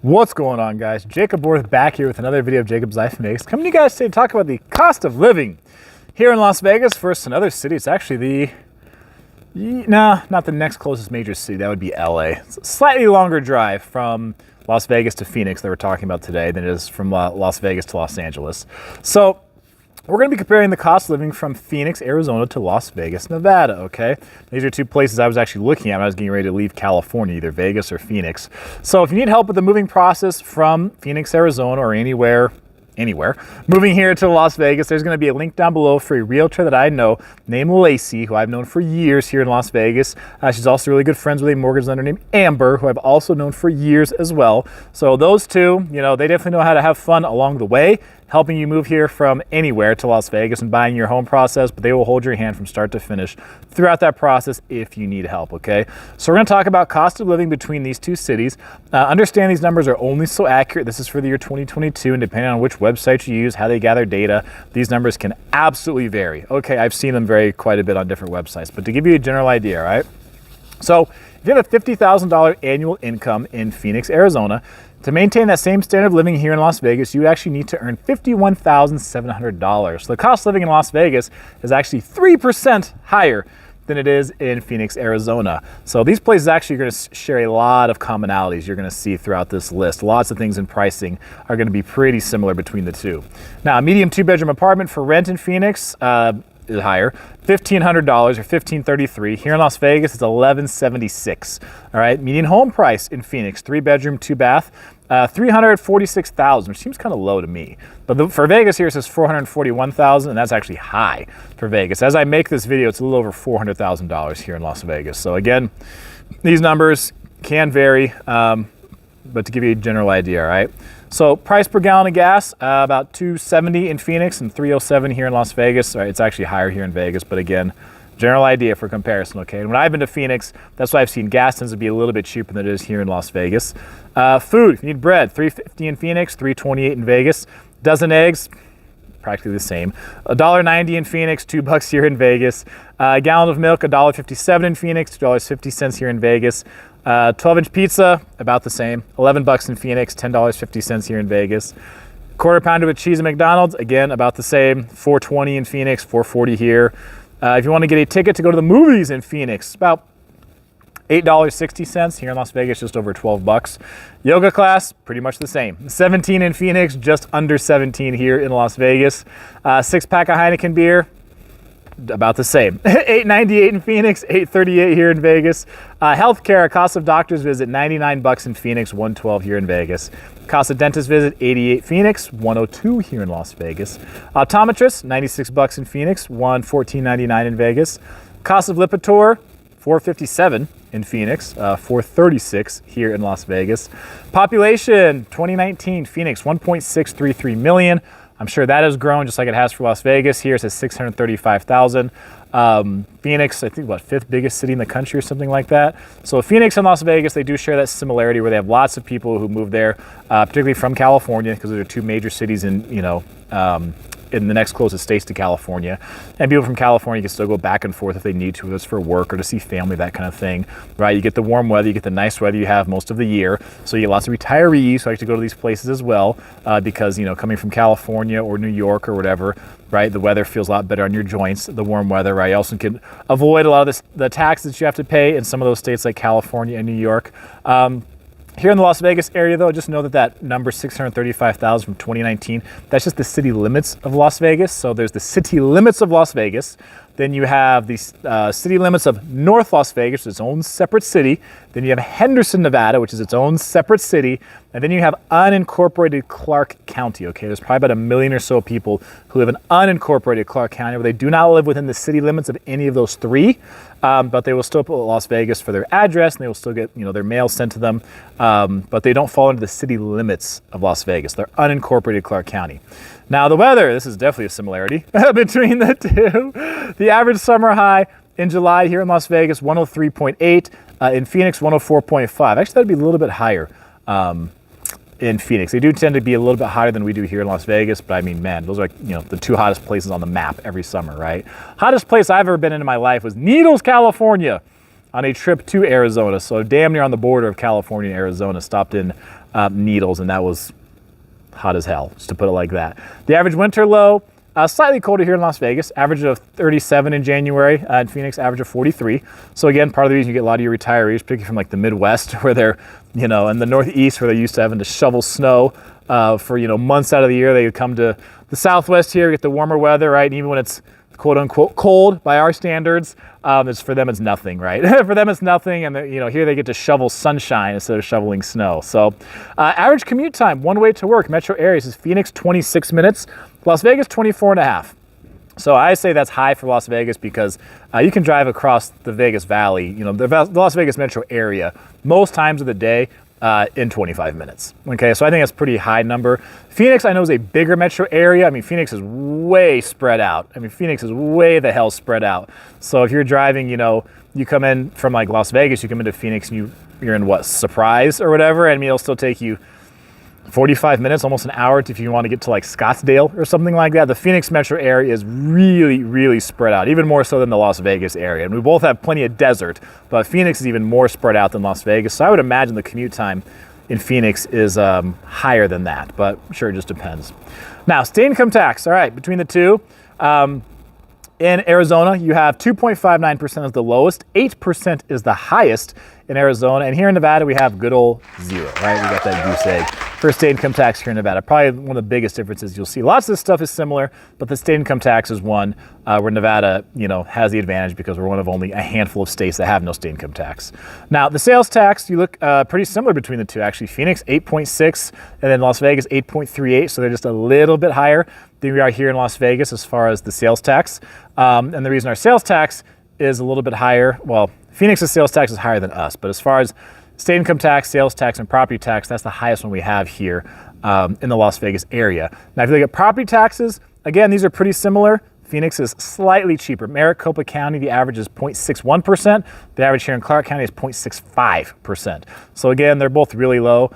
What's going on, guys? Jacob Worth back here with another video of Jacob's Life in Vegas. Coming to you guys today to talk about the cost of living here in Las Vegas. First, another city. It's actually not the next closest major city. That would be LA. It's a slightly longer drive from Las Vegas to Phoenix that we're talking about today than it is from Las Vegas to Los Angeles. So we're going to be comparing the cost of living from Phoenix, Arizona to Las Vegas, Nevada, okay? These are two places I was actually looking at when I was getting ready to leave California, either Vegas or Phoenix. So if you need help with the moving process from Phoenix, Arizona, or anywhere, moving here to Las Vegas, there's going to be a link down below for a realtor that I know named Lacey, who I've known for years here in Las Vegas. She's also really good friends with a mortgage lender named Amber, who I've also known for years as well. So those two, they definitely know how to have fun along the way, helping you move here from anywhere to Las Vegas and buying your home process, but they will hold your hand from start to finish throughout that process if you need help, okay? So we're gonna talk about cost of living between these two cities. Understand these numbers are only so accurate. This is for the year 2022, and depending on which website you use, how they gather data, these numbers can absolutely vary. Okay, I've seen them vary quite a bit on different websites, but to give you a general idea, right? So if you have a $50,000 annual income in Phoenix, Arizona, to maintain that same standard of living here in Las Vegas, you would actually need to earn $51,700. So the cost of living in Las Vegas is actually 3% higher than it is in Phoenix, Arizona. So these places actually are going to share a lot of commonalities you're going to see throughout this list. Lots of things in pricing are going to be pretty similar between the two. Now, a medium two-bedroom apartment for rent in Phoenix is higher, $1,500 or $1,533. Here in Las Vegas, it's $1,176. All right, median home price in Phoenix, 3-bedroom, 2-bath, $346,000, which seems kind of low to me. But for Vegas here, it says $441,000, and that's actually high for Vegas. As I make this video, it's a little over $400,000 here in Las Vegas. So again, these numbers can vary, but to give you a general idea, all right? So price per gallon of gas, about $2.70 in Phoenix and $3.07 here in Las Vegas. All right, it's actually higher here in Vegas, but again, general idea for comparison, okay? And when I've been to Phoenix, that's why I've seen gas tends to be a little bit cheaper than it is here in Las Vegas. Food, if you need bread, $3.50 in Phoenix, $3.28 in Vegas. Dozen eggs, practically the same. $1.90 in Phoenix, $2 here in Vegas. A gallon of milk, $1.57 in Phoenix, $2.50 here in Vegas. 12-inch pizza, about the same. $11 in Phoenix, $10.50 here in Vegas. Quarter pounder with cheese at McDonald's, again, about the same. $4.20 in Phoenix, $4.40 here. If you want to get a ticket to go to the movies in Phoenix, about $8.60 here in Las Vegas, just over $12. Yoga class, pretty much the same. $17 in Phoenix, just under $17 here in Las Vegas. 6-pack of Heineken beer, about the same. $8.98 in Phoenix, $8.38 here in Vegas. Healthcare, cost of doctor's visit, $99 in Phoenix, $112 here in Vegas. Cost of dentist visit, $88 Phoenix, $102 here in Las Vegas. Optometrist, $96 in Phoenix, $14.99 in Vegas. Cost of Lipitor, $457 in Phoenix, $436 here in Las Vegas. Population, 2019, Phoenix, 1.633 million. I'm sure that has grown just like it has for Las Vegas. Here it says 635,000. Phoenix, I think about 5th biggest city in the country or something like that. So Phoenix and Las Vegas, they do share that similarity where they have lots of people who move there, particularly from California, because those are two major cities in the next closest states to California. And people from California can still go back and forth if they need to, whether it's for work or to see family, that kind of thing, right? You get the warm weather, you get the nice weather you have most of the year. So you get lots of retirees who like to go to these places as well, because, coming from California or New York or whatever, right? The weather feels a lot better on your joints, the warm weather, right? You also can avoid a lot of the taxes that you have to pay in some of those states like California and New York. Here in the Las Vegas area, though, just know that number 635,000 from 2019, that's just the city limits of Las Vegas. So there's the city limits of Las Vegas. Then you have the city limits of North Las Vegas, which is its own separate city. Then you have Henderson, Nevada, which is its own separate city. And then you have unincorporated Clark County, okay? There's probably about 1 million or so people who live in unincorporated Clark County, where they do not live within the city limits of any of those three, but they will still put Las Vegas for their address, and they will still get, their mail sent to them, but they don't fall into the city limits of Las Vegas. They're unincorporated Clark County. Now the weather, this is definitely a similarity between the two. The average summer high in July here in Las Vegas, 103.8. In Phoenix, 104.5. Actually, that'd be a little bit higher in Phoenix. They do tend to be a little bit hotter than we do here in Las Vegas, but I mean, man, those are the two hottest places on the map every summer, right? Hottest place I've ever been in my life was Needles, California. on a trip to Arizona. So damn near on the border of California and Arizona, stopped in Needles, and that was hot as hell, just to put it like that. The average winter low, slightly colder here in Las Vegas, average of 37 in January, in Phoenix, average of 43. So again, part of the reason you get a lot of your retirees, particularly from like the Midwest, where they're, you know, in the Northeast, where they're used to having to shovel snow for, you know, months out of the year. They would come to the Southwest here, get the warmer weather, right? And even when it's quote unquote cold by our standards, it's for them it's nothing, right? For them it's nothing, and you know, here they get to shovel sunshine instead of shoveling snow. So average commute time, one way to work, metro areas is Phoenix 26 minutes, Las Vegas 24 and a half. So I say that's high for Las Vegas because you can drive across the Vegas Valley, you know, the Las Vegas metro area most times of the day in 25 minutes. Okay, so I think that's a pretty high number. Phoenix, I know, is a bigger metro area. I mean, Phoenix is way spread out. I mean, Phoenix is way the hell spread out. So if you're driving, you know, you come in from like Las Vegas, you come into Phoenix and you're in what, Surprise or whatever, and it'll still take you 45 minutes, almost an hour if you want to get to like Scottsdale or something like that. The Phoenix metro area is really, really spread out, even more so than the Las Vegas area. And we both have plenty of desert, but Phoenix is even more spread out than Las Vegas. So I would imagine the commute time in Phoenix is higher than that, but sure, it just depends. Now, state income tax. All right, between the two, in Arizona, you have 2.59% is the lowest, 8% is the highest in Arizona, and here in Nevada, we have good old zero, right? We got that goose egg for state income tax here in Nevada. Probably one of the biggest differences you'll see. Lots of this stuff is similar, but the state income tax is one where Nevada, you know, has the advantage because we're one of only a handful of states that have no state income tax. Now, the sales tax, you look pretty similar between the two, actually. Phoenix, 8.6, and then Las Vegas, 8.38, so they're just a little bit higher than we are here in Las Vegas as far as the sales tax. And the reason our sales tax is a little bit higher, well, Phoenix's sales tax is higher than us, but as far as state income tax, sales tax, and property tax, that's the highest one we have here in the Las Vegas area. Now, if you look at property taxes, again, these are pretty similar. Phoenix is slightly cheaper. Maricopa County, the average is 0.61%. The average here in Clark County is 0.65%. So again, they're both really low.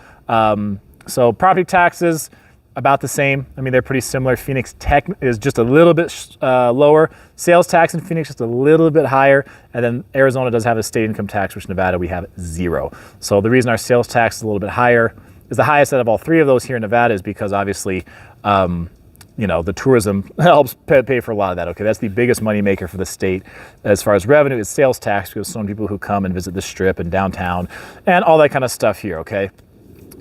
So property taxes, about the same. I mean, they're pretty similar. Phoenix Tech is just a little bit lower. Sales tax in Phoenix just a little bit higher. And then Arizona does have a state income tax, which Nevada we have 0. So the reason our sales tax is a little bit higher, is the highest out of all 3 of those here in Nevada, is because obviously, you know, the tourism helps pay for a lot of that. Okay, that's the biggest money maker for the state as far as revenue is sales tax, because so many people who come and visit the Strip and downtown and all that kind of stuff here. Okay.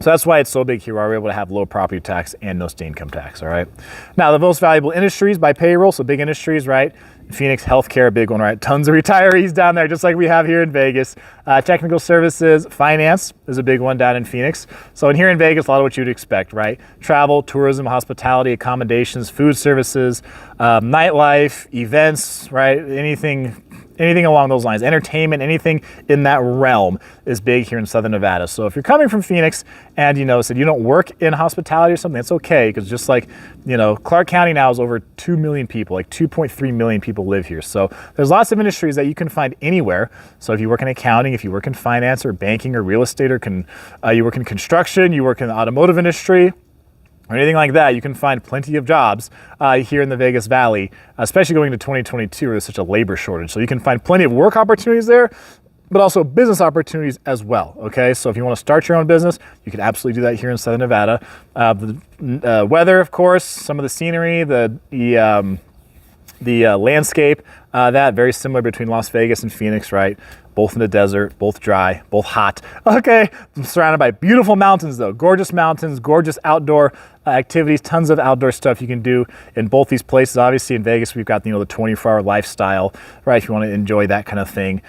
So that's why it's so big here, where we're able to have low property tax and no state income tax, all right? Now, the most valuable industries by payroll, so big industries, right? Phoenix, healthcare, big one, right? Tons of retirees down there, just like we have here in Vegas. Technical services, finance is a big one down in Phoenix. So in here in Vegas, a lot of what you'd expect, right? Travel, tourism, hospitality, accommodations, food services, nightlife, events, right? Anything along those lines, entertainment, anything in that realm is big here in Southern Nevada. So if you're coming from Phoenix and you know, said you don't work in hospitality or something, it's okay, because just like, you know, Clark County now is over 2 million people, like 2.3 million people live here. So there's lots of industries that you can find anywhere. So if you work in accounting, if you work in finance or banking or real estate, or you work in construction, you work in the automotive industry, or anything like that, you can find plenty of jobs here in the Vegas Valley, especially going into 2022 where there's such a labor shortage. So you can find plenty of work opportunities there, but also business opportunities as well, okay? So if you want to start your own business, you can absolutely do that here in Southern Nevada. The weather, of course, some of the scenery, the landscape, that very similar between Las Vegas and Phoenix, right? Both in the desert, both dry, both hot. Okay, I'm surrounded by beautiful mountains though. Gorgeous mountains, gorgeous outdoor activities, tons of outdoor stuff you can do in both these places. Obviously in Vegas, we've got, you know, the 24-hour lifestyle, right? If you want to enjoy that kind of thing.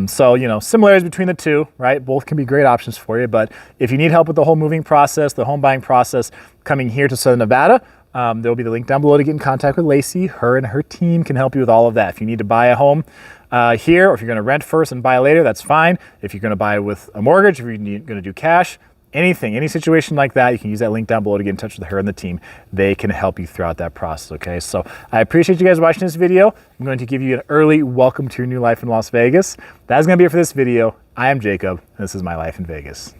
So, you know, similarities between the two, right? Both can be great options for you, but if you need help with the whole moving process, the home buying process, coming here to Southern Nevada, there'll be the link down below to get in contact with Lacey. Her and her team can help you with all of that. If you need to buy a home here, or if you're going to rent first and buy later, that's fine. If you're going to buy with a mortgage, if you're going to do cash, anything, any situation like that, you can use that link down below to get in touch with her and the team. They can help you throughout that process, okay? So I appreciate you guys watching this video. I'm going to give you an early welcome to your new life in Las Vegas. That's going to be it for this video. I am Jacob, and this is My Life in Vegas.